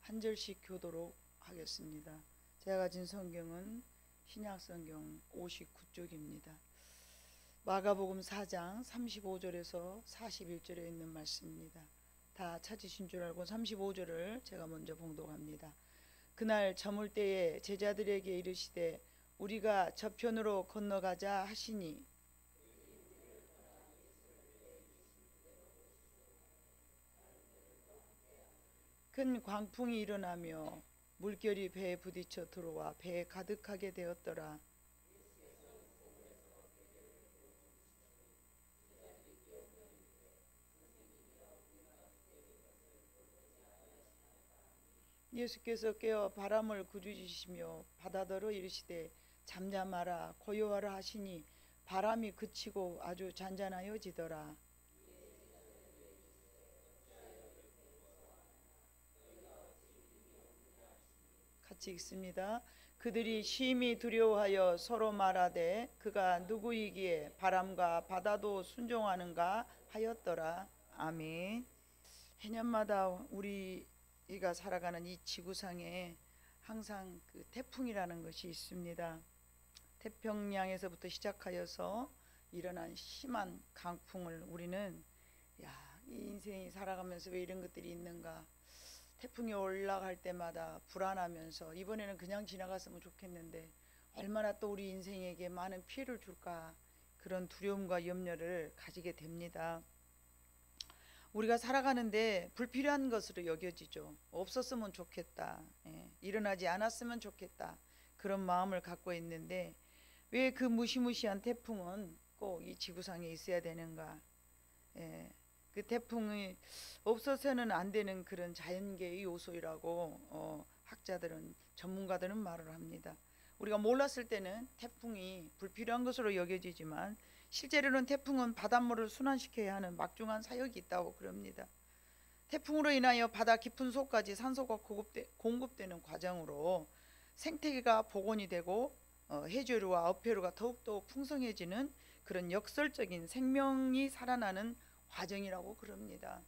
한 절씩 교도록 하겠습니다. 제가 가진 성경은 신약성경 59쪽입니다. 마가복음 4장 35절에서 41절에 있는 말씀입니다. 다 찾으신 줄 알고 35절을 제가 먼저 봉독합니다. 그날 저물 때에 제자들에게 이르시되 우리가 저편으로 건너가자 하시니 큰 광풍이 일어나며 물결이 배에 부딪혀 들어와 배에 가득하게 되었더라. 예수께서 깨어 바람을 구르짖으시며 바다더러 이르시되 잠잠하라 고요하라 하시니 바람이 그치고 아주 잔잔하여지더라. 같이 읽습니다. 그들이 심히 두려워하여 서로 말하되 그가 누구이기에 바람과 바다도 순종하는가 하였더라. 아멘. 해년마다 우리가 살아가는 이 지구상에 항상 그 태풍이라는 것이 있습니다. 태평양에서부터 시작하여서 일어난 심한 강풍을 우리는 이 인생이 살아가면서 왜 이런 것들이 있는가, 태풍이 올라갈 때마다 불안하면서 이번에는 그냥 지나갔으면 좋겠는데 얼마나 또 우리 인생에게 많은 피해를 줄까, 그런 두려움과 염려를 가지게 됩니다. 우리가 살아가는데 불필요한 것으로 여겨지죠. 없었으면 좋겠다, 일어나지 않았으면 좋겠다, 그런 마음을 갖고 있는데 왜 그 무시무시한 태풍은 꼭 이 지구상에 있어야 되는가. 그 태풍이 없어서는 안 되는 그런 자연계의 요소이라고 학자들은, 전문가들은 말을 합니다. 우리가 몰랐을 때는 태풍이 불필요한 것으로 여겨지지만 실제로는 태풍은 바닷물을 순환시켜야 하는 막중한 사역이 있다고 그럽니다. 태풍으로 인하여 바다 깊은 속까지 산소가 공급되는 과정으로 생태계가 복원이 되고 해조류와 어패류가 더욱더 풍성해지는 그런 역설적인 생명이 살아나는 과정이라고 그럽니다.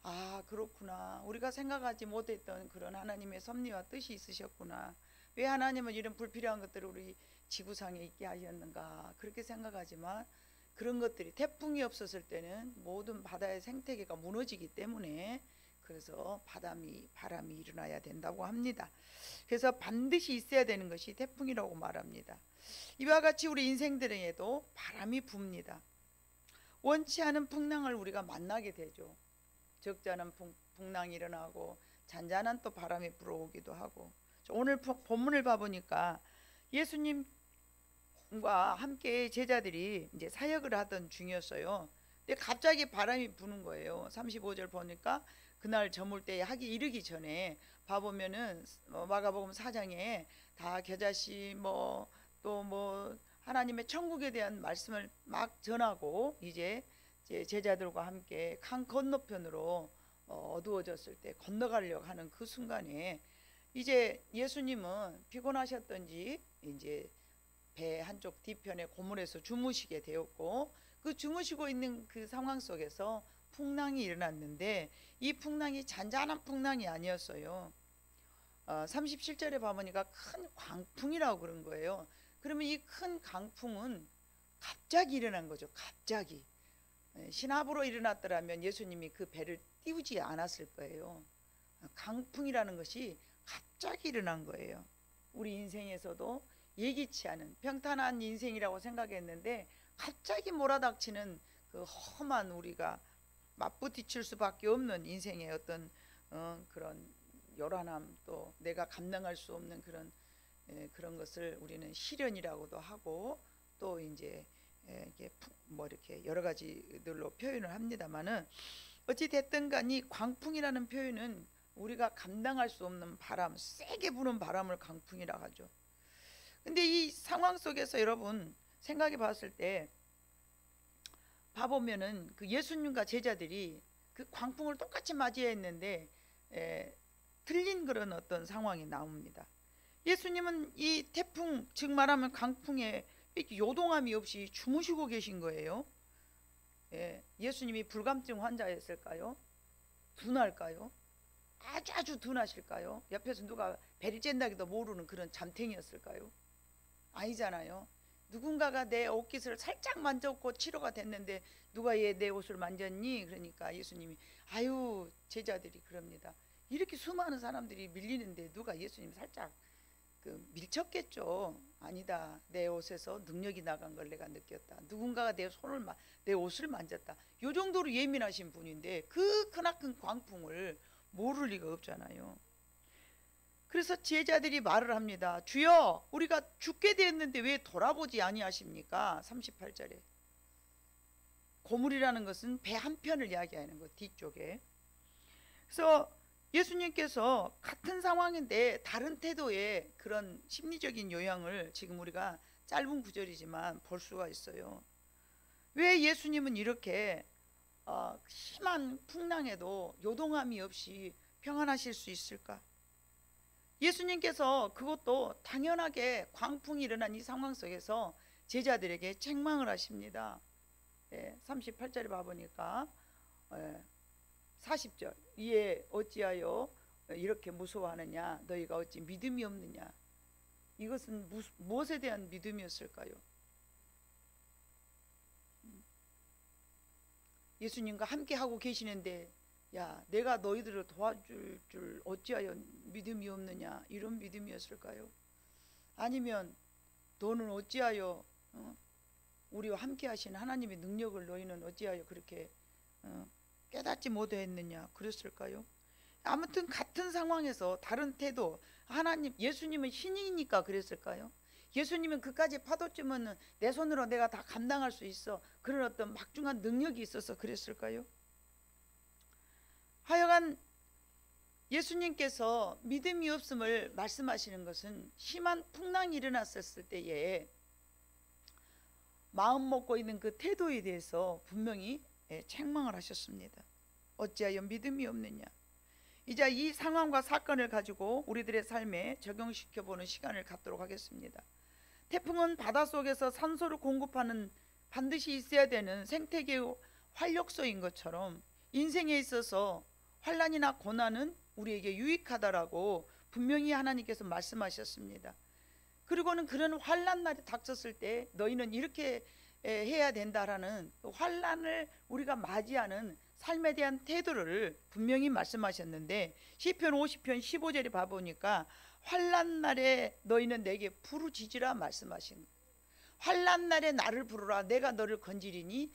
아, 그렇구나. 우리가 생각하지 못했던 그런 하나님의 섭리와 뜻이 있으셨구나. 왜 하나님은 이런 불필요한 것들을 우리 지구상에 있게 하셨는가, 그렇게 생각하지만 그런 것들이 태풍이 없었을 때는 모든 바다의 생태계가 무너지기 때문에, 그래서 바람이 일어나야 된다고 합니다. 그래서 반드시 있어야 되는 것이 태풍이라고 말합니다. 이와 같이 우리 인생들에게도 바람이 붑니다. 원치 않은 풍랑을 우리가 만나게 되죠. 적잖은 풍랑이 일어나고 잔잔한 또 바람이 불어오기도 하고. 오늘 본문을 봐보니까 예수님과 함께 제자들이 이제 사역을 하던 중이었어요. 근데 갑자기 바람이 부는 거예요. 35절 보니까 그날 저물 때에 하기 이르기 전에 봐보면은 마가복음 4장에 다 겨자씨 또 하나님의 천국에 대한 말씀을 막 전하고 이제 제자들과 함께 강 건너편으로 어두워졌을 때 건너가려고 하는 그 순간에 이제 예수님은 피곤하셨던지 이제 배 한쪽 뒤편에 고물에서 주무시게 되었고, 그 주무시고 있는 그 상황 속에서 풍랑이 일어났는데 이 풍랑이 잔잔한 풍랑이 아니었어요. 37절에 봐보니까 큰 광풍이라고 그런 거예요. 그러면 이 큰 강풍은 갑자기 일어난 거죠. 갑자기. 신압으로 일어났더라면 예수님이 그 배를 띄우지 않았을 거예요. 강풍이라는 것이 갑자기 일어난 거예요. 우리 인생에서도 예기치 않은 평탄한 인생이라고 생각했는데 갑자기 몰아닥치는 그 험한, 우리가 맞부딪힐 수밖에 없는 인생의 어떤 그런 요란함, 또 내가 감당할 수 없는 그런 것을 우리는 시련이라고도 하고 또 이제 이렇게 여러 가지들로 표현을 합니다만은, 어찌 됐든 간이 광풍이라는 표현은 우리가 감당할 수 없는 바람, 세게 부는 바람을 강풍이라고 하죠. 근데 이 상황 속에서 여러분 생각해 봤을 때 봐보면은 그 예수님과 제자들이 그 광풍을 똑같이 맞이했는데 틀린 그런 어떤 상황이 나옵니다. 예수님은 이 태풍, 즉 말하면 강풍에 요동함이 없이 주무시고 계신 거예요. 예수님이 불감증 환자였을까요? 둔할까요? 아주 둔하실까요? 옆에서 누가 베리 쨘다기도 모르는 그런 잠탱이였을까요? 아니잖아요. 누군가가 내 옷깃을 살짝 만졌고 치료가 됐는데 누가 얘 내 옷을 만졌니? 그러니까 예수님이 아유, 제자들이 그럽니다. 이렇게 수많은 사람들이 밀리는데 누가 예수님 살짝 밀쳤겠죠. 아니다, 내 옷에서 능력이 나간 걸 내가 느꼈다. 누군가가 내 옷을 만졌다. 요 정도로 예민하신 분인데 그 크나큰 광풍을 모를 리가 없잖아요. 그래서 제자들이 말을 합니다. 주여, 우리가 죽게 되었는데 왜 돌아보지 아니하십니까? 38절에 고물이라는 것은 배 한편을 이야기하는 것, 뒤쪽에. 그래서 예수님께서 같은 상황인데 다른 태도의 그런 심리적인 요양을 지금 우리가 짧은 구절이지만 볼 수가 있어요. 왜 예수님은 이렇게 심한 풍랑에도 요동함이 없이 평안하실 수 있을까? 예수님께서 그것도 당연하게 광풍이 일어난 이 상황 속에서 제자들에게 책망을 하십니다. 38절에 봐보니까 40절, 이에 어찌하여 이렇게 무서워하느냐? 너희가 어찌 믿음이 없느냐? 이것은 무엇에 대한 믿음이었을까요? 예수님과 함께 하고 계시는데 야, 내가 너희들을 도와줄 줄 어찌하여 믿음이 없느냐? 이런 믿음이었을까요? 아니면 너는 어찌하여 우리와 함께 하신 하나님의 능력을 너희는 어찌하여 그렇게 깨닫지 못했느냐? 그랬을까요? 아무튼 같은 상황에서 다른 태도, 예수님은 신이니까 그랬을까요? 예수님은 그까지 파도쯤은 내 손으로 내가 다 감당할 수 있어, 그런 어떤 막중한 능력이 있어서 그랬을까요? 하여간 예수님께서 믿음이 없음을 말씀하시는 것은 심한 풍랑이 일어났을 때에 마음 먹고 있는 그 태도에 대해서 분명히 책망을 하셨습니다. 어찌하여 믿음이 없느냐? 이제 이 상황과 사건을 가지고 우리들의 삶에 적용시켜보는 시간을 갖도록 하겠습니다. 태풍은 바닷속에서 산소를 공급하는 반드시 있어야 되는 생태계의 활력소인 것처럼 인생에 있어서 환난이나 고난은 우리에게 유익하다라고 분명히 하나님께서 말씀하셨습니다. 그리고는 그런 환난 날이 닥쳤을 때 너희는 이렇게 해야 된다라는 환난을 우리가 맞이하는 삶에 대한 태도를 분명히 말씀하셨는데, 시편 50편 15절에 봐보니까 환난 날에 너희는 내게 부르짖으라 말씀하신 거예요. 환난 날에 나를 부르라, 내가 너를 건지리니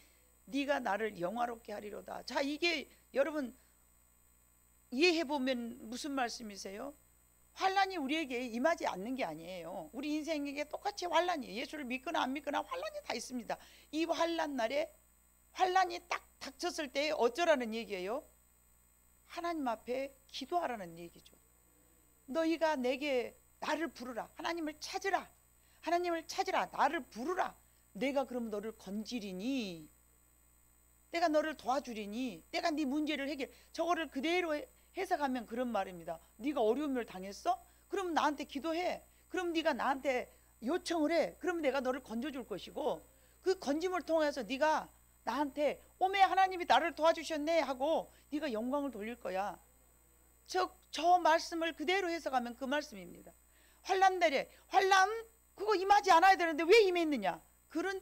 네가 나를 영화롭게 하리로다. 자, 이게 여러분 이해해보면 무슨 말씀이세요? 환난이 우리에게 임하지 않는 게 아니에요. 우리 인생에게 똑같이 환난이, 예수를 믿거나 안 믿거나 환난이 다 있습니다. 이 환난 날에 환난이 딱 닥쳤을 때 어쩌라는 얘기예요? 하나님 앞에 기도하라는 얘기죠. 너희가 내게 나를 부르라, 하나님을 찾으라, 하나님을 찾으라, 나를 부르라. 내가 그럼 너를 건지리니, 내가 너를 도와주리니, 내가 네 문제를 저거를 그대로 해석하면 그런 말입니다. 네가 어려움을 당했어? 그럼 나한테 기도해. 그럼 네가 나한테 요청을 해. 그럼 내가 너를 건져줄 것이고, 그 건짐을 통해서 네가 나한테 오메 하나님이 나를 도와주셨네 하고 네가 영광을 돌릴 거야. 저 말씀을 그대로 해석하면 그 말씀입니다. 환난 날에 환난 그거 임하지 않아야 되는데 왜 임했느냐? 그런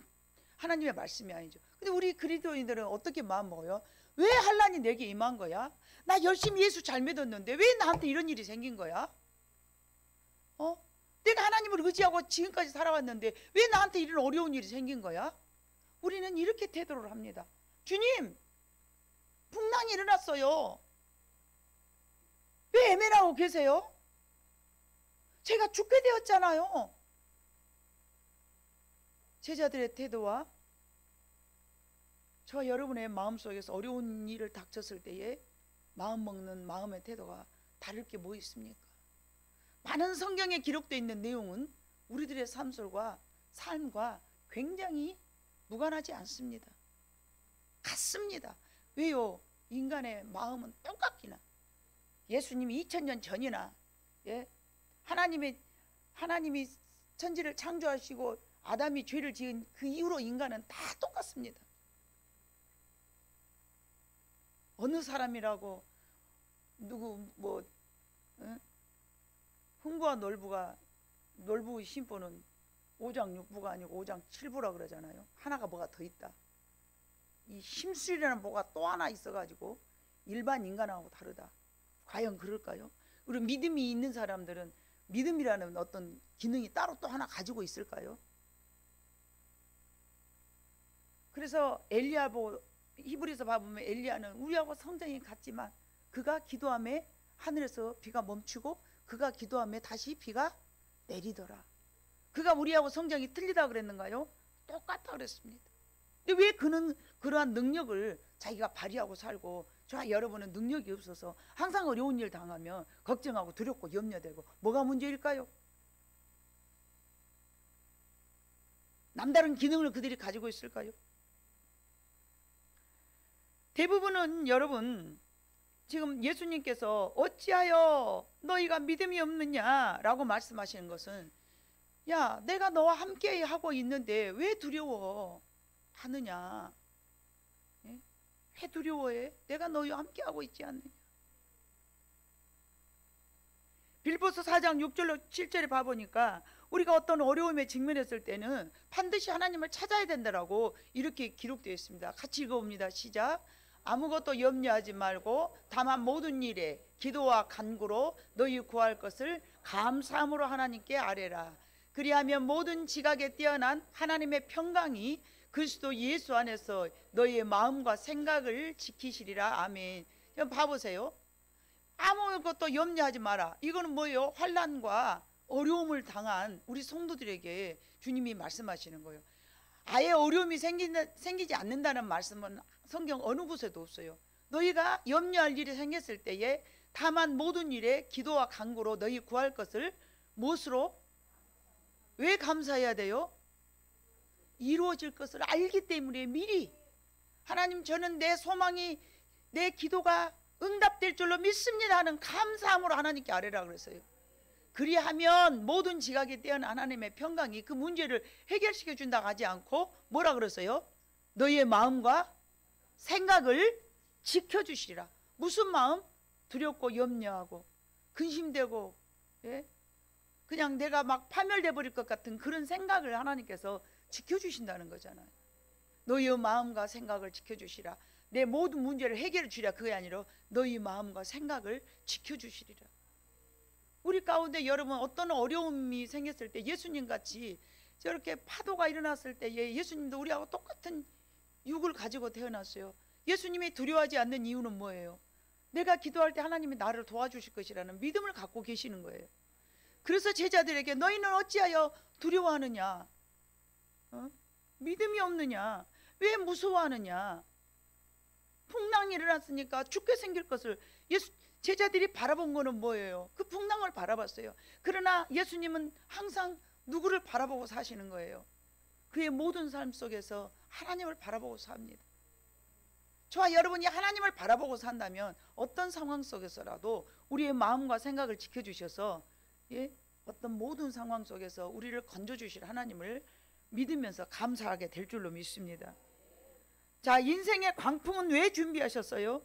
하나님의 말씀이 아니죠. 근데 우리 그리스도인들은 어떻게 마음 먹어요? 왜 환난이 내게 임한 거야? 나 열심히 예수 잘 믿었는데 왜 나한테 이런 일이 생긴 거야? 내가 하나님을 의지하고 지금까지 살아왔는데 왜 나한테 이런 어려운 일이 생긴 거야? 우리는 이렇게 태도를 합니다. 주님, 풍랑이 일어났어요. 왜 애매하고 계세요? 제가 죽게 되었잖아요. 제자들의 태도와 저와 여러분의 마음속에서 어려운 일을 닥쳤을 때에 마음 먹는 마음의 태도가 다를 게 뭐 있습니까? 많은 성경에 기록되어 있는 내용은 우리들의 삶과 굉장히 무관하지 않습니다. 같습니다. 왜요? 인간의 마음은 똑같기나. 예수님이 2000년 전이나 하나님이 천지를 창조하시고 아담이 죄를 지은 그 이후로 인간은 다 똑같습니다. 어느 사람이라고 누구 뭐 흥부와 놀부의 심보는 5장 6부가 아니고 5장 7부라 그러잖아요. 하나가 뭐가 더 있다. 이 심술이라는 뭐가 또 하나 있어가지고 일반 인간하고 다르다. 과연 그럴까요? 그리고 믿음이 있는 사람들은 믿음이라는 어떤 기능이 따로 또 하나 가지고 있을까요? 그래서 엘리야 보고 히브리서 봐보면 엘리야는 우리하고 성정이 같지만 그가 기도함에 하늘에서 비가 멈추고 그가 기도함에 다시 비가 내리더라. 그가 우리하고 성정이 틀리다 그랬는가요? 똑같다 그랬습니다. 근데 왜 그는 그러한 능력을 자기가 발휘하고 살고 저와 여러분은 능력이 없어서 항상 어려운 일 당하면 걱정하고 두렵고 염려되고 뭐가 문제일까요? 남다른 기능을 그들이 가지고 있을까요? 대부분은 여러분 지금 예수님께서 어찌하여 너희가 믿음이 없느냐 라고 말씀하시는 것은 야 내가 너와 함께 하고 있는데 왜 두려워 하느냐, 왜 두려워해? 내가 너희와 함께 하고 있지 않느냐. 빌보서 4장 6절로 7절에 봐보니까 우리가 어떤 어려움에 직면했을 때는 반드시 하나님을 찾아야 된다라고 이렇게 기록되어 있습니다. 같이 읽어봅니다. 시작. 아무것도 염려하지 말고 다만 모든 일에 기도와 간구로 너희 구할 것을 감사함으로 하나님께 아뢰라. 그리하면 모든 지각에 뛰어난 하나님의 평강이 그리스도 예수 안에서 너희의 마음과 생각을 지키시리라. 아멘. 봐보세요. 아무것도 염려하지 마라. 이거는 뭐예요? 환난과 어려움을 당한 우리 성도들에게 주님이 말씀하시는 거예요. 아예 어려움이 생기지 않는다는 말씀은 성경 어느 곳에도 없어요. 너희가 염려할 일이 생겼을 때에 다만 모든 일에 기도와 간구로 너희 구할 것을 무엇으로? 왜 감사해야 돼요? 이루어질 것을 알기 때문에 미리 하나님 저는 내 소망이 내 기도가 응답될 줄로 믿습니다 하는 감사함으로 하나님께 아뢰라 그랬어요. 그리하면 모든 지각에 뛰어난 하나님의 평강이 그 문제를 해결시켜 준다고 하지 않고 뭐라 그랬어요? 너희의 마음과 생각을 지켜주시리라. 무슨 마음? 두렵고 염려하고 근심되고 그냥 내가 막 파멸돼 버릴 것 같은 그런 생각을 하나님께서 지켜주신다는 거잖아요. 너희의 마음과 생각을 지켜주시라. 내 모든 문제를 해결해 주리라. 그게 아니라 너희 마음과 생각을 지켜주시리라. 우리 가운데 여러분 어떤 어려움이 생겼을 때 예수님같이 저렇게 파도가 일어났을 때에 예수님도 우리하고 똑같은 육을 가지고 태어났어요. 예수님이 두려워하지 않는 이유는 뭐예요? 내가 기도할 때 하나님이 나를 도와주실 것이라는 믿음을 갖고 계시는 거예요. 그래서 제자들에게 너희는 어찌하여 두려워하느냐? 믿음이 없느냐? 왜 무서워하느냐? 풍랑이 일어났으니까 죽게 생길 것을 제자들이 바라본 거는 뭐예요? 그 풍랑을 바라봤어요. 그러나 예수님은 항상 누구를 바라보고 사시는 거예요? 그의 모든 삶 속에서 하나님을 바라보고 삽니다. 저와 여러분이 하나님을 바라보고 산다면 어떤 상황 속에서라도 우리의 마음과 생각을 지켜주셔서 어떤 모든 상황 속에서 우리를 건져주실 하나님을 믿으면서 감사하게 될 줄로 믿습니다. 자, 인생의 광풍은 왜 준비하셨어요?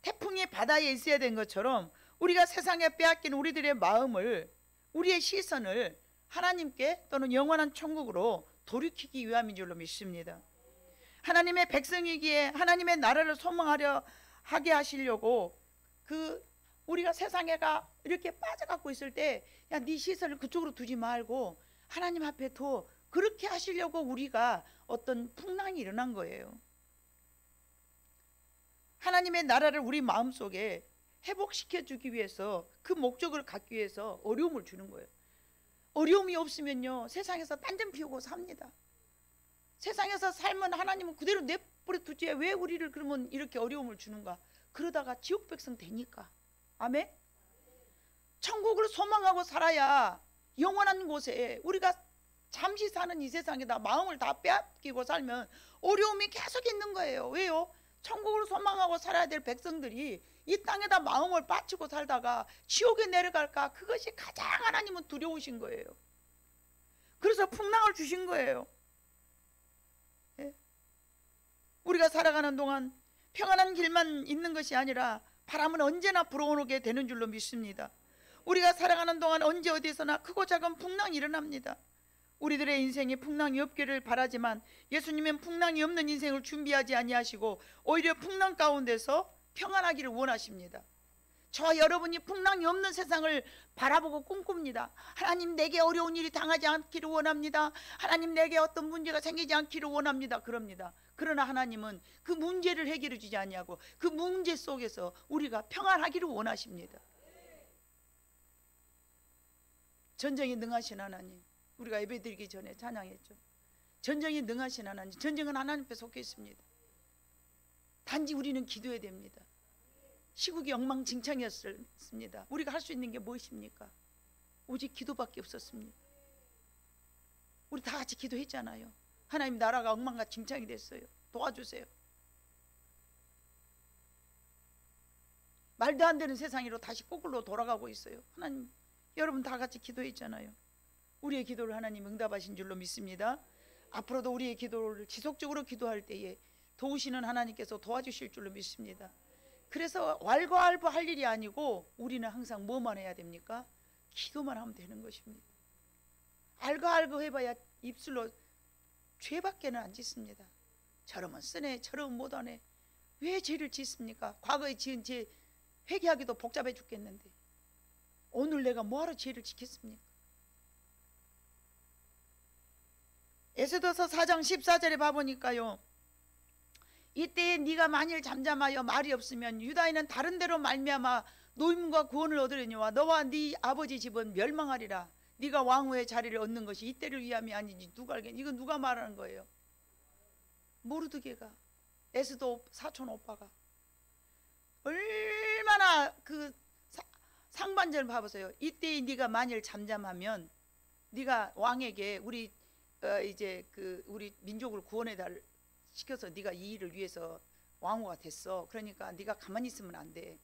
태풍이 바다에 있어야 된 것처럼 우리가 세상에 빼앗긴 우리들의 마음을, 우리의 시선을 하나님께 또는 영원한 천국으로 돌이키기 위함인 줄로 믿습니다. 하나님의 백성이기에 하나님의 나라를 소망하려 하게 하시려고 우리가 세상에가 이렇게 빠져갖고 있을 때 야, 네 시선을 그쪽으로 두지 말고 하나님 앞에 둬. 그렇게 하시려고 우리가 어떤 풍랑이 일어난 거예요. 하나님의 나라를 우리 마음속에 회복시켜 주기 위해서 그 목적을 갖기 위해서 어려움을 주는 거예요. 어려움이 없으면요 세상에서 딴전 피우고 삽니다. 세상에서 살면 하나님은 그대로 내버려 두지 왜 우리를 그러면 이렇게 어려움을 주는가? 그러다가 지옥 백성 되니까. 아멘? 천국을 소망하고 살아야 영원한 곳에 우리가 잠시 사는 이 세상에다 마음을 다 빼앗기고 살면 어려움이 계속 있는 거예요. 왜요? 천국을 소망하고 살아야 될 백성들이 이 땅에다 마음을 바치고 살다가 지옥에 내려갈까? 그것이 가장 하나님은 두려우신 거예요. 그래서 풍랑을 주신 거예요. 우리가 살아가는 동안 평안한 길만 있는 것이 아니라 바람은 언제나 불어오게 되는 줄로 믿습니다. 우리가 살아가는 동안 언제 어디서나 크고 작은 풍랑이 일어납니다. 우리들의 인생에 풍랑이 없기를 바라지만 예수님은 풍랑이 없는 인생을 준비하지 아니하시고 오히려 풍랑 가운데서 평안하기를 원하십니다. 저와 여러분이 풍랑이 없는 세상을 바라보고 꿈꿉니다. 하나님, 내게 어려운 일이 당하지 않기를 원합니다. 하나님, 내게 어떤 문제가 생기지 않기를 원합니다. 그럽니다. 그러나 하나님은 그 문제를 해결해 주지 아니하고 그 문제 속에서 우리가 평안하기를 원하십니다. 전쟁에 능하신 하나님, 우리가 예배드리기 전에 찬양했죠. 전쟁에 능하신 하나님, 전쟁은 하나님 앞에 속해 있습니다. 단지 우리는 기도해야 됩니다. 시국이 엉망진창이었습니다. 우리가 할 수 있는 게 무엇입니까? 오직 기도밖에 없었습니다. 우리 다 같이 기도했잖아요. 하나님, 나라가 엉망진창이 됐어요. 도와주세요. 말도 안 되는 세상으로 다시 거꾸로 돌아가고 있어요. 하나님, 여러분 다 같이 기도했잖아요. 우리의 기도를 하나님 응답하신 줄로 믿습니다. 앞으로도 우리의 기도를 지속적으로 기도할 때에 도우시는 하나님께서 도와주실 줄로 믿습니다. 그래서 왈가왈부할 일이 아니고 우리는 항상 뭐만 해야 됩니까? 기도만 하면 되는 것입니다. 알고알고 해봐야 입술로 죄밖에는 안 짓습니다. 저러면 쓰네, 저러면 못하네. 왜 죄를 짓습니까? 과거에 지은 죄 회개하기도 복잡해 죽겠는데 오늘 내가 뭐하러 죄를 짓겠습니까? 에스더서 4장 14절에 봐보니까요, 이때에 네가 만일 잠잠하여 말이 없으면 유다인은 다른 데로 말미암아 노임과 구원을 얻으려니와 너와 네 아버지 집은 멸망하리라. 네가 왕후의 자리를 얻는 것이 이때를 위함이 아니지 누가 알겠니? 이건 누가 말하는 거예요? 모르드게가, 에스더 사촌 오빠가. 얼마나 그 상반절 봐보세요. 이때에 네가 만일 잠잠하면 네가 왕에게 우리 이제 그 우리 민족을 구원해 달 시켜서 네가 이 일을 위해서 왕후가 됐어. 그러니까 네가 가만히 있으면 안 돼.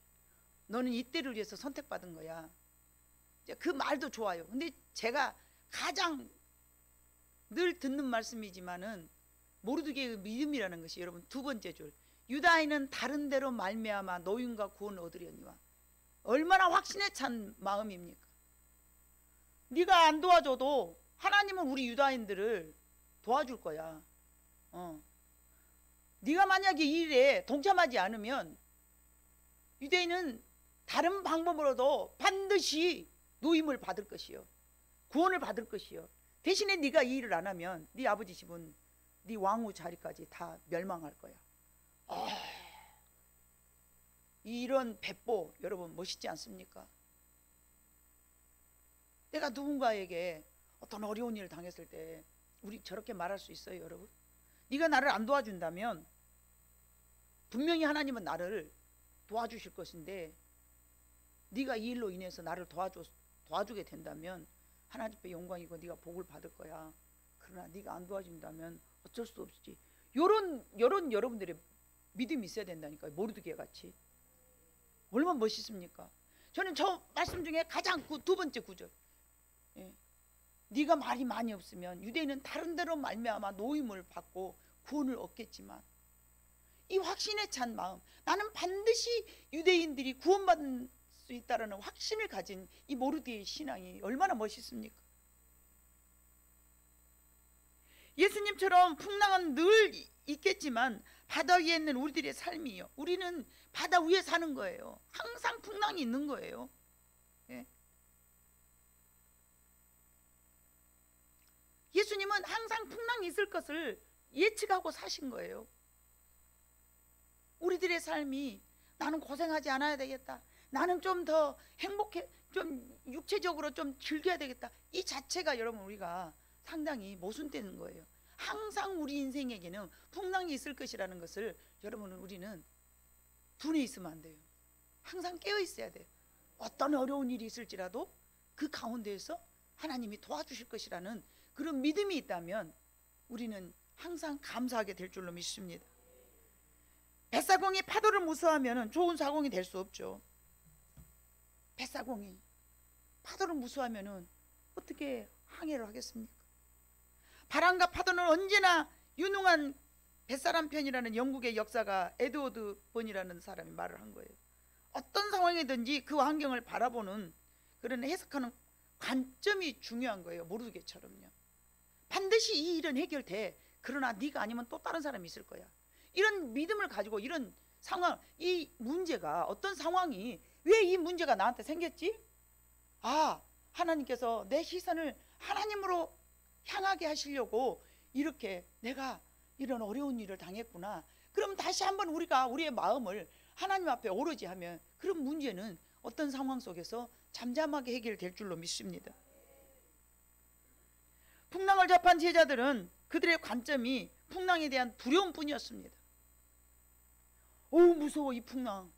너는 이때를 위해서 선택받은 거야. 그 말도 좋아요. 근데 제가 가장 늘 듣는 말씀이지만은 모르드게의 믿음이라는 것이, 여러분, 두 번째 줄, 유다인은 다른 데로 말미암아 노임과 구원을 얻으려니와. 얼마나 확신에 찬 마음입니까? 네가 안 도와줘도 하나님은 우리 유다인들을 도와줄 거야. 네가 만약에 이 일에 동참하지 않으면 유대인은 다른 방법으로도 반드시 노임을 받을 것이요, 구원을 받을 것이요. 대신에 네가 이 일을 안 하면 네 아버지 집은 네 왕후 자리까지 다 멸망할 거야. 이런 배포, 여러분 멋있지 않습니까? 내가 누군가에게 어떤 어려운 일을 당했을 때 우리 저렇게 말할 수 있어요, 여러분? 네가 나를 안 도와준다면 분명히 하나님은 나를 도와주실 것인데, 네가 이 일로 인해서 나를 도와주게 된다면 하나님께 영광이고 네가 복을 받을 거야. 그러나 네가 안 도와준다면 어쩔 수 없지. 요런 여러분들의 믿음이 있어야 된다니까요. 모르드게 같이. 얼마나 멋있습니까? 저는 저 말씀 중에 가장 두 번째 구절, 네가 말이 많이 없으면 유대인은 다른 데로 말미암아 노임을 받고 구원을 얻겠지만, 이 확신에 찬 마음, 나는 반드시 유대인들이 구원받을 수 있다는 확신을 가진 이 모르드게의 신앙이 얼마나 멋있습니까? 예수님처럼 풍랑은 늘 있겠지만 바다 위에 있는 우리들의 삶이요, 우리는 바다 위에 사는 거예요. 항상 풍랑이 있는 거예요. 예수님은 항상 풍랑이 있을 것을 예측하고 사신 거예요. 우리들의 삶이 나는 고생하지 않아야 되겠다, 나는 좀 더 행복해, 좀 육체적으로 좀 즐겨야 되겠다, 이 자체가 여러분 우리가 상당히 모순되는 거예요. 항상 우리 인생에게는 풍랑이 있을 것이라는 것을 여러분은 우리는 두뇌 있으면 안 돼요. 항상 깨어 있어야 돼요. 어떤 어려운 일이 있을지라도 그 가운데에서 하나님이 도와주실 것이라는 그런 믿음이 있다면 우리는 항상 감사하게 될 줄로 믿습니다. 뱃사공이 파도를 무서워하면 좋은 사공이 될 수 없죠. 뱃사공이 파도를 무서워하면 어떻게 항해를 하겠습니까? 바람과 파도는 언제나 유능한 뱃사람 편이라는 영국의 역사가 에드워드 번이라는 사람이 말을 한 거예요. 어떤 상황이든지 그 환경을 바라보는 그런 해석하는 관점이 중요한 거예요. 모르겠처럼요. 반드시 이 일은 해결돼. 그러나 네가 아니면 또 다른 사람이 있을 거야. 이런 믿음을 가지고 이런 상황, 이 문제가 어떤 상황이 왜 이 문제가 나한테 생겼지? 아, 하나님께서 내 시선을 하나님으로 향하게 하시려고 이렇게 내가 이런 어려운 일을 당했구나. 그럼 다시 한번 우리가 우리의 마음을 하나님 앞에 오로지 하면 그런 문제는 어떤 상황 속에서 잠잠하게 해결될 줄로 믿습니다. 풍랑을 접한 제자들은 그들의 관점이 풍랑에 대한 두려움뿐이었습니다. 무서워 이 풍랑.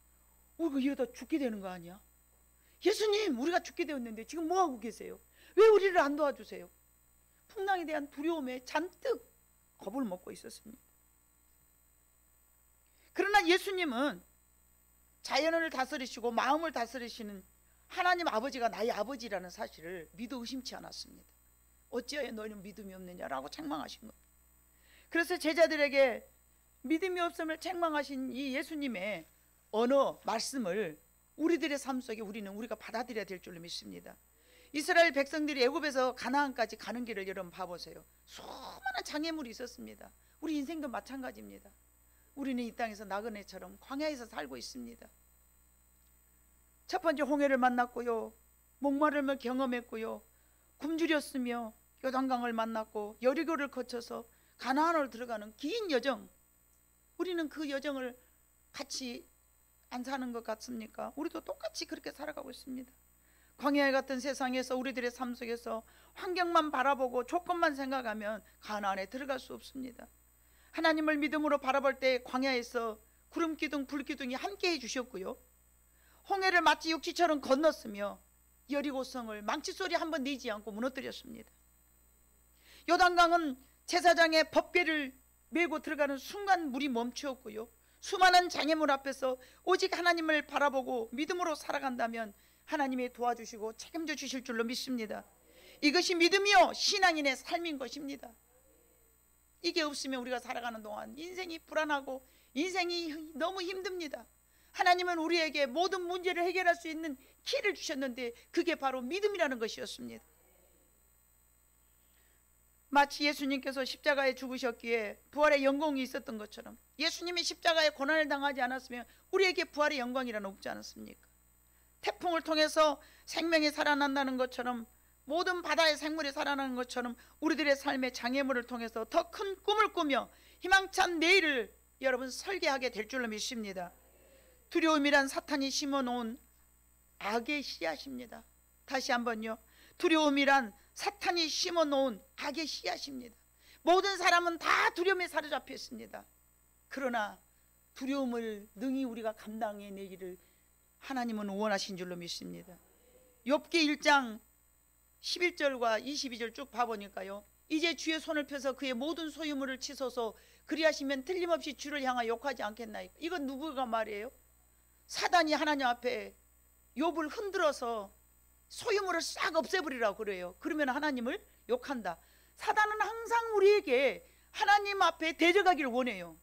우리가 이러다 죽게 되는 거 아니야? 예수님, 우리가 죽게 되었는데 지금 뭐하고 계세요? 왜 우리를 안 도와주세요? 풍랑에 대한 두려움에 잔뜩 겁을 먹고 있었습니다. 그러나 예수님은 자연을 다스리시고 마음을 다스리시는 하나님 아버지가 나의 아버지라는 사실을 믿어 의심치 않았습니다. 어찌하여 너희는 믿음이 없느냐라고 책망하신 겁니다. 그래서 제자들에게 믿음이 없음을 책망하신 이 예수님의 언어, 말씀을 우리들의 삶 속에 우리가 받아들여야 될 줄로 믿습니다. 이스라엘 백성들이 애굽에서 가나안까지 가는 길을 여러분 봐보세요. 수많은 장애물이 있었습니다. 우리 인생도 마찬가지입니다. 우리는 이 땅에서 나그네처럼 광야에서 살고 있습니다. 첫 번째 홍해를 만났고요, 목마름을 경험했고요, 굶주렸으며 요단강을 만났고 여리고를 거쳐서 가나안으로 들어가는 긴 여정, 우리는 그 여정을 같이 안 사는 것 같습니까? 우리도 똑같이 그렇게 살아가고 있습니다. 광야 같은 세상에서 우리들의 삶 속에서 환경만 바라보고 조건만 생각하면 가나안에 들어갈 수 없습니다. 하나님을 믿음으로 바라볼 때 광야에서 구름기둥 불기둥이 함께 해주셨고요, 홍해를 마치 육지처럼 건넜으며 여리고성을 망치소리 한번 내지 않고 무너뜨렸습니다. 요단강은 제사장의 법궤를 메고 들어가는 순간 물이 멈추었고요, 수많은 장애물 앞에서 오직 하나님을 바라보고 믿음으로 살아간다면 하나님이 도와주시고 책임져 주실 줄로 믿습니다. 이것이 믿음이요 신앙인의 삶인 것입니다. 이게 없으면 우리가 살아가는 동안 인생이 불안하고 인생이 너무 힘듭니다. 하나님은 우리에게 모든 문제를 해결할 수 있는 키를 주셨는데 그게 바로 믿음이라는 것이었습니다. 마치 예수님께서 십자가에 죽으셨기에 부활의 영광이 있었던 것처럼 예수님이 십자가에 고난을 당하지 않았으면 우리에게 부활의 영광이라는 없지 않았습니까? 태풍을 통해서 생명이 살아난다는 것처럼, 모든 바다의 생물이 살아나는 것처럼 우리들의 삶의 장애물을 통해서 더 큰 꿈을 꾸며 희망찬 내일을 여러분 설계하게 될 줄로 믿습니다. 두려움이란 사탄이 심어놓은 악의 씨앗입니다. 다시 한번요, 두려움이란 사탄이 심어놓은 악의 씨앗입니다. 모든 사람은 다 두려움에 사로잡혀 있습니다. 그러나 두려움을 능히 우리가 감당해내기를 하나님은 원하신 줄로 믿습니다. 욥기 1장 11절과 22절 쭉 봐보니까요, 이제 주의 손을 펴서 그의 모든 소유물을 치소서, 그리하시면 틀림없이 주를 향하여 욕하지 않겠나이까. 이건 누구가 말이에요? 사단이 하나님 앞에 욥을 흔들어서 소유물을 싹 없애버리라고 그래요. 그러면 하나님을 욕한다. 사단은 항상 우리에게 하나님 앞에 대적하기를 원해요.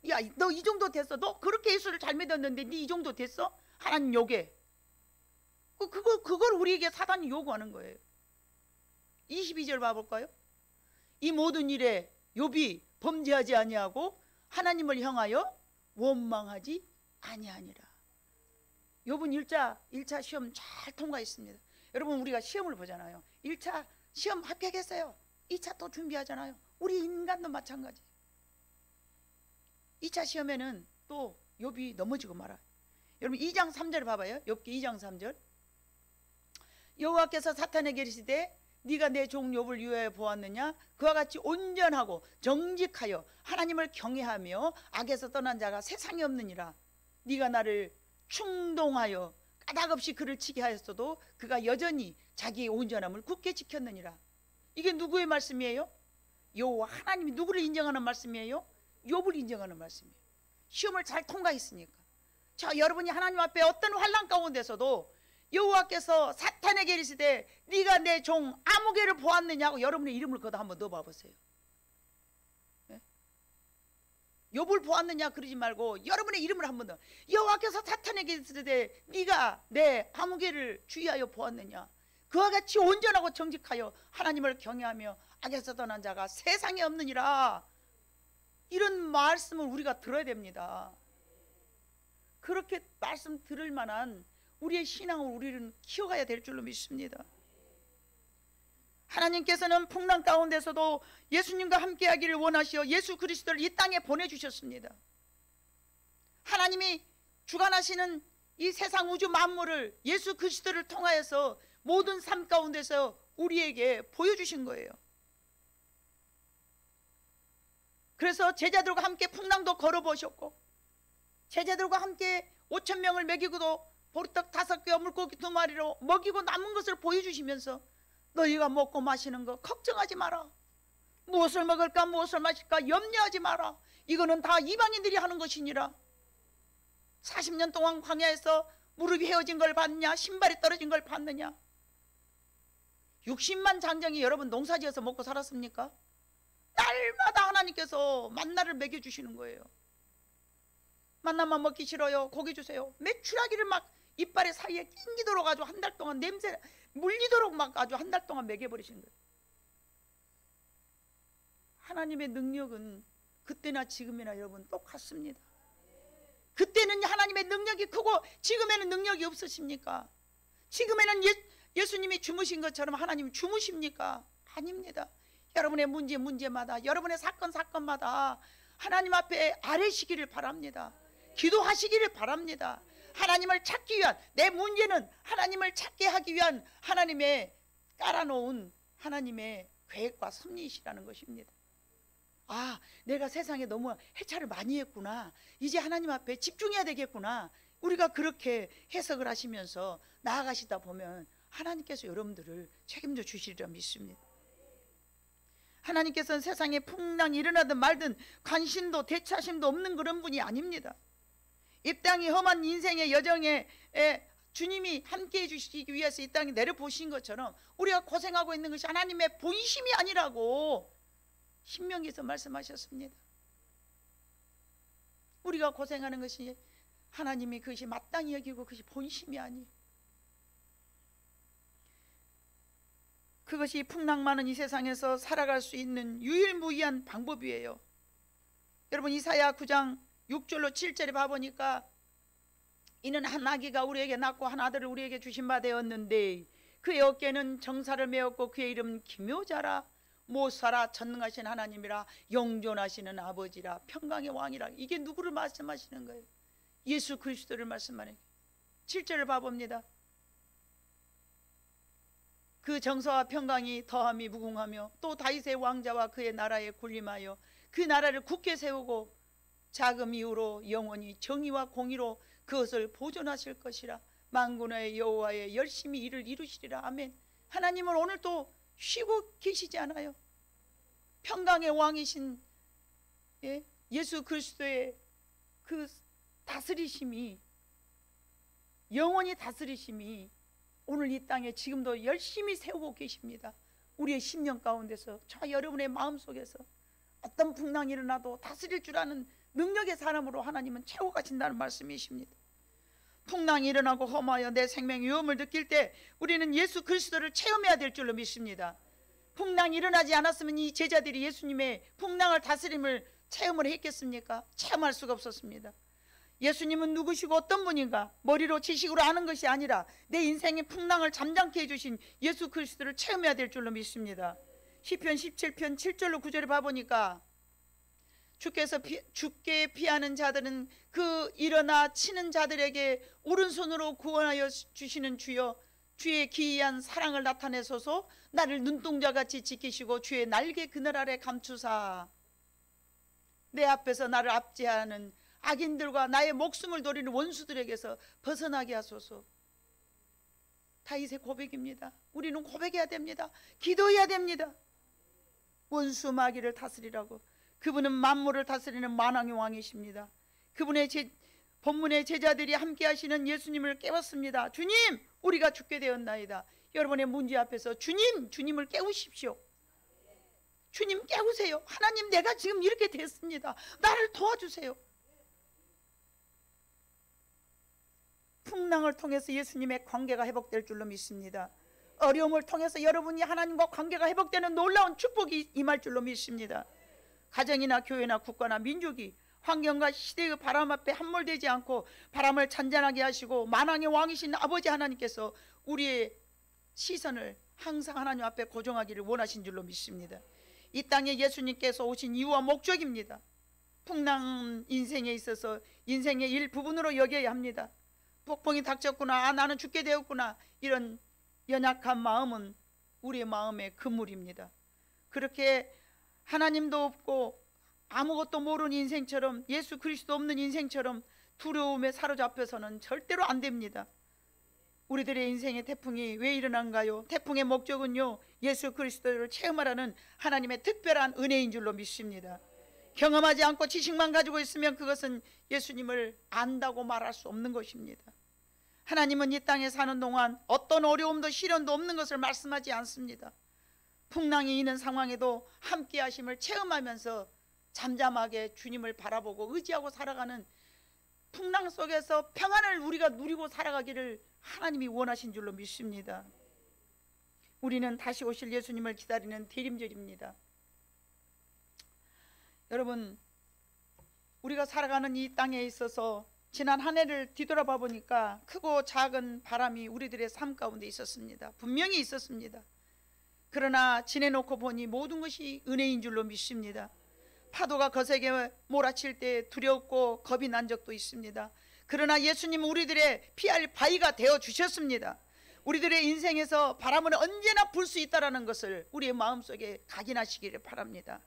야, 너 이 정도 됐어? 너 그렇게 예수를 잘 믿었는데 네 이 정도 됐어? 하나님 욕해. 그걸 우리에게 사단이 요구하는 거예요. 22절 봐볼까요? 이 모든 일에 욥이 범죄하지 아니하고 하나님을 향하여 원망하지 아니하니라. 욥은 1차 시험 잘 통과했습니다. 여러분, 우리가 시험을 보잖아요. 1차 시험 합격했어요. 2차 또 준비하잖아요. 우리 인간도 마찬가지. 2차 시험에는 또 욥이 넘어지고 말아요. 여러분 2장 3절 봐봐요. 욥기 2장 3절. 여호와께서 사탄에게 이르시되 네가 내 종 욥을 위하여 보았느냐? 그와 같이 온전하고 정직하여 하나님을 경외하며 악에서 떠난 자가 세상에 없느니라. 네가 나를 충동하여 까닭없이 그를 치게 하였어도 그가 여전히 자기의 온전함을 굳게 지켰느니라. 이게 누구의 말씀이에요? 여호와 하나님이 누구를 인정하는 말씀이에요? 욥을 인정하는 말씀이에요. 시험을 잘 통과했으니까. 자, 여러분이 하나님 앞에 어떤 환난 가운데서도 여호와께서 사탄에게 이르시되 네가 내 종 아무개를 보았느냐고 여러분의 이름을 거다 한번 넣어봐 보세요. 네? 욥을 보았느냐 그러지 말고 여러분의 이름을 한번 더, 여호와께서 사탄에게 이르시되 네가 내 아무개를 주의하여 보았느냐. 그와 같이 온전하고 정직하여 하나님을 경외하며 악에서 떠난 자가 세상에 없느니라. 이런 말씀을 우리가 들어야 됩니다. 그렇게 말씀 들을 만한 우리의 신앙을 우리는 키워가야 될 줄로 믿습니다. 하나님께서는 풍랑 가운데서도 예수님과 함께 하기를 원하시어 예수 그리스도를 이 땅에 보내주셨습니다. 하나님이 주관하시는 이 세상 우주 만물을 예수 그리스도를 통하여서 모든 삶 가운데서 우리에게 보여주신 거예요. 그래서 제자들과 함께 풍랑도 걸어보셨고, 제자들과 함께 5,000명을 먹이고도 보리떡 5개와 물고기 2마리로 먹이고 남은 것을 보여주시면서 너희가 먹고 마시는 거 걱정하지 마라. 무엇을 먹을까 무엇을 마실까 염려하지 마라. 이거는 다 이방인들이 하는 것이니라. 40년 동안 광야에서 무릎이 헤어진 걸 봤느냐, 신발이 떨어진 걸 봤느냐. 60만 장정이 여러분 농사지어서 먹고 살았습니까? 날마다 하나님께서 만나를 먹여주시는 거예요. 만나만 먹기 싫어요, 고기 주세요. 메추라기를 막 이빨의 사이에 낑기도록 아주 한 달 동안 냄새 물리도록 막 아주 한 달 동안 먹여버리신 거예요. 하나님의 능력은 그때나 지금이나 여러분 똑같습니다. 그때는 하나님의 능력이 크고 지금에는 능력이 없으십니까? 지금에는 예수님이 주무신 것처럼 하나님이 주무십니까? 아닙니다. 여러분의 문제마다, 여러분의 사건마다 하나님 앞에 아뢰시기를 바랍니다. 기도하시기를 바랍니다. 하나님을 찾기 위한, 내 문제는 하나님을 찾게 하기 위한 하나님의 깔아놓은 하나님의 계획과 섭리이시라는 것입니다. 아, 내가 세상에 너무 해차를 많이 했구나, 이제 하나님 앞에 집중해야 되겠구나. 우리가 그렇게 해석을 하시면서 나아가시다 보면 하나님께서 여러분들을 책임져 주시리라 믿습니다. 하나님께서는 세상에 풍랑이 일어나든 말든 관심도 대처하심도 없는 그런 분이 아닙니다. 이 땅이 험한 인생의 여정에 주님이 함께해 주시기 위해서 이 땅에 내려보신 것처럼 우리가 고생하고 있는 것이 하나님의 본심이 아니라고 신명기에서 말씀하셨습니다. 우리가 고생하는 것이 하나님이 그것이 마땅히 여기고 그것이 본심이 아니에요. 그것이 풍랑 많은 이 세상에서 살아갈 수 있는 유일무이한 방법이에요. 여러분 이사야 9장 6절로 7절에 봐보니까 이는 한 아기가 우리에게 낳고 한 아들을 우리에게 주신 바 되었는데 그의 어깨는 정사를 메었고 그의 이름은 기묘자라 못살아 전능하신 하나님이라 영존하시는 아버지라 평강의 왕이라. 이게 누구를 말씀하시는 거예요? 예수 그리스도를 말씀하는. 7절을 봐봅니다. 그 정사와 평강이 더함이 무궁하며 또 다윗의 왕자와 그의 나라에 군림하여 그 나라를 굳게 세우고 자금 이후로 영원히 정의와 공의로 그것을 보존하실 것이라. 만군의 여호와의 열심히 일을 이루시리라. 아멘. 하나님은 오늘도 쉬고 계시지 않아요. 평강의 왕이신 예수 그리스도의 그 다스리심이, 영원히 다스리심이 오늘 이 땅에 지금도 열심히 세우고 계십니다. 우리의 심령 가운데서, 저 여러분의 마음속에서 어떤 풍랑이 일어나도 다스릴 줄 아는 능력의 사람으로 하나님은 채워가신다는 말씀이십니다. 풍랑이 일어나고 험하여 내 생명 위험을 느낄 때 우리는 예수 그리스도를 체험해야 될 줄로 믿습니다. 풍랑이 일어나지 않았으면 이 제자들이 예수님의 풍랑을 다스림을 체험을 했겠습니까? 체험할 수가 없었습니다. 예수님은 누구시고 어떤 분인가 머리로 지식으로 아는 것이 아니라 내 인생의 풍랑을 잠잠케 해주신 예수 그리스도를 체험해야 될 줄로 믿습니다. 시편 17편 7절로 9절에 봐보니까 주께서 죽게 피하는 자들은 그 일어나 치는 자들에게 오른손으로 구원하여 주시는 주여, 주의 기이한 사랑을 나타내소서. 나를 눈동자같이 지키시고 주의 날개 그늘 아래 감추사 내 앞에서 나를 압제하는 악인들과 나의 목숨을 노리는 원수들에게서 벗어나게 하소서. 다윗의 고백입니다. 우리는 고백해야 됩니다. 기도해야 됩니다. 원수 마귀를 다스리라고. 그분은 만물을 다스리는 만왕의 왕이십니다. 그분의 본문의 제자들이 함께 하시는 예수님을 깨웠습니다. 주님, 우리가 죽게 되었나이다. 여러분의 문제 앞에서 주님을 깨우십시오. 주님 깨우세요. 하나님, 내가 지금 이렇게 됐습니다. 나를 도와주세요. 풍랑을 통해서 예수님의 관계가 회복될 줄로 믿습니다. 어려움을 통해서 여러분이 하나님과 관계가 회복되는 놀라운 축복이 임할 줄로 믿습니다. 가정이나 교회나 국가나 민족이 환경과 시대의 바람 앞에 함몰되지 않고 바람을 잔잔하게 하시고 만왕의 왕이신 아버지 하나님께서 우리의 시선을 항상 하나님 앞에 고정하기를 원하신 줄로 믿습니다. 이 땅에 예수님께서 오신 이유와 목적입니다. 풍랑 인생에 있어서 인생의 일부분으로 여겨야 합니다. 폭풍이 닥쳤구나, 아, 나는 죽게 되었구나, 이런 연약한 마음은 우리의 마음의 그물입니다. 그렇게 하나님도 없고 아무것도 모르는 인생처럼, 예수 그리스도 없는 인생처럼 두려움에 사로잡혀서는 절대로 안 됩니다. 우리들의 인생의 태풍이 왜 일어난가요? 태풍의 목적은요, 예수 그리스도를 체험하라는 하나님의 특별한 은혜인 줄로 믿습니다. 경험하지 않고 지식만 가지고 있으면 그것은 예수님을 안다고 말할 수 없는 것입니다. 하나님은 이 땅에 사는 동안 어떤 어려움도 시련도 없는 것을 말씀하지 않습니다. 풍랑이 있는 상황에도 함께 하심을 체험하면서 잠잠하게 주님을 바라보고 의지하고 살아가는, 풍랑 속에서 평안을 우리가 누리고 살아가기를 하나님이 원하신 줄로 믿습니다. 우리는 다시 오실 예수님을 기다리는 대림절입니다. 여러분, 우리가 살아가는 이 땅에 있어서 지난 한 해를 뒤돌아봐 보니까 크고 작은 바람이 우리들의 삶 가운데 있었습니다. 분명히 있었습니다. 그러나 지내놓고 보니 모든 것이 은혜인 줄로 믿습니다. 파도가 거세게 몰아칠 때 두렵고 겁이 난 적도 있습니다. 그러나 예수님은 우리들의 피할 바위가 되어 주셨습니다. 우리들의 인생에서 바람은 언제나 불 수 있다는 것을 우리의 마음속에 각인하시기를 바랍니다.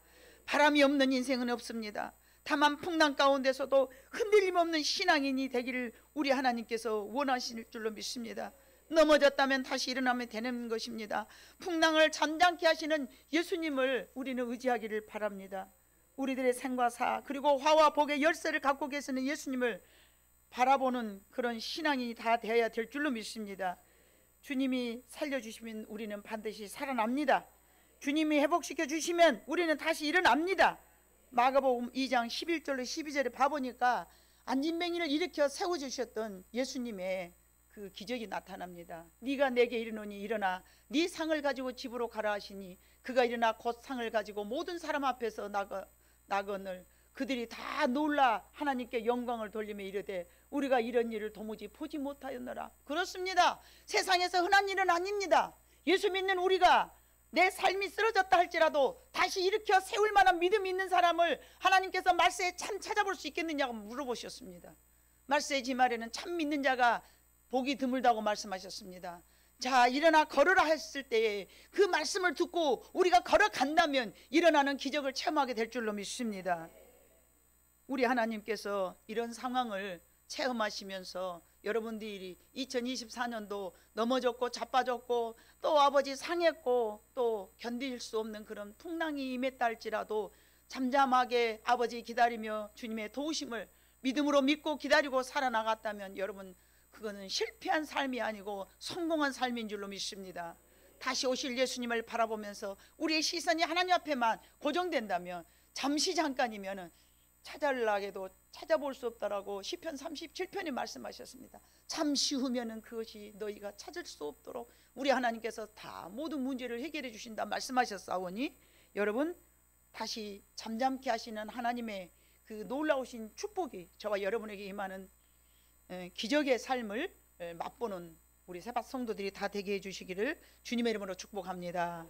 바람이 없는 인생은 없습니다. 다만 풍랑 가운데서도 흔들림 없는 신앙인이 되기를 우리 하나님께서 원하실 줄로 믿습니다. 넘어졌다면 다시 일어나면 되는 것입니다. 풍랑을 잠잠케 하시는 예수님을 우리는 의지하기를 바랍니다. 우리들의 생과 사 그리고 화와 복의 열쇠를 갖고 계시는 예수님을 바라보는 그런 신앙이 다 되어야 될 줄로 믿습니다. 주님이 살려주시면 우리는 반드시 살아납니다. 주님이 회복시켜 주시면 우리는 다시 일어납니다. 마가복음 2장 11절로 12절에 봐보니까 안진뱅이를 일으켜 세워주셨던 예수님의 그 기적이 나타납니다. 네가 내게 이르노니 일어나 네 상을 가지고 집으로 가라 하시니 그가 일어나 곧 상을 가지고 모든 사람 앞에서 나거늘 그들이 다 놀라 하나님께 영광을 돌리며 이르되 우리가 이런 일을 도무지 보지 못하였노라. 그렇습니다. 세상에서 흔한 일은 아닙니다. 예수 믿는 우리가 내 삶이 쓰러졌다 할지라도 다시 일으켜 세울 만한 믿음이 있는 사람을 하나님께서 말세에 참 찾아볼 수 있겠느냐고 물어보셨습니다. 말세의 지말에는 참 믿는 자가 복이 드물다고 말씀하셨습니다. 자, 일어나 걸으라 했을 때에 그 말씀을 듣고 우리가 걸어간다면 일어나는 기적을 체험하게 될 줄로 믿습니다. 우리 하나님께서 이런 상황을 체험하시면서 여러분들이 2024년도 넘어졌고 자빠졌고 또 아버지 상했고 또 견딜 수 없는 그런 풍랑이 임했다 할지라도 잠잠하게 아버지 기다리며 주님의 도우심을 믿음으로 믿고 기다리고 살아나갔다면 여러분, 그거는 실패한 삶이 아니고 성공한 삶인 줄로 믿습니다. 다시 오실 예수님을 바라보면서 우리의 시선이 하나님 앞에만 고정된다면 잠시 잠깐이면 찾아려고 찾아볼 수 없다라고 시편 37편이 말씀하셨습니다. 잠시 후면은 그것이 너희가 찾을 수 없도록 우리 하나님께서 다 모든 문제를 해결해 주신다 말씀하셨사오니 여러분, 다시 잠잠케 하시는 하나님의 그 놀라우신 축복이 저와 여러분에게 임하는 기적의 삶을 맛보는 우리 세밭 성도들이 다 되게 해주시기를 주님의 이름으로 축복합니다.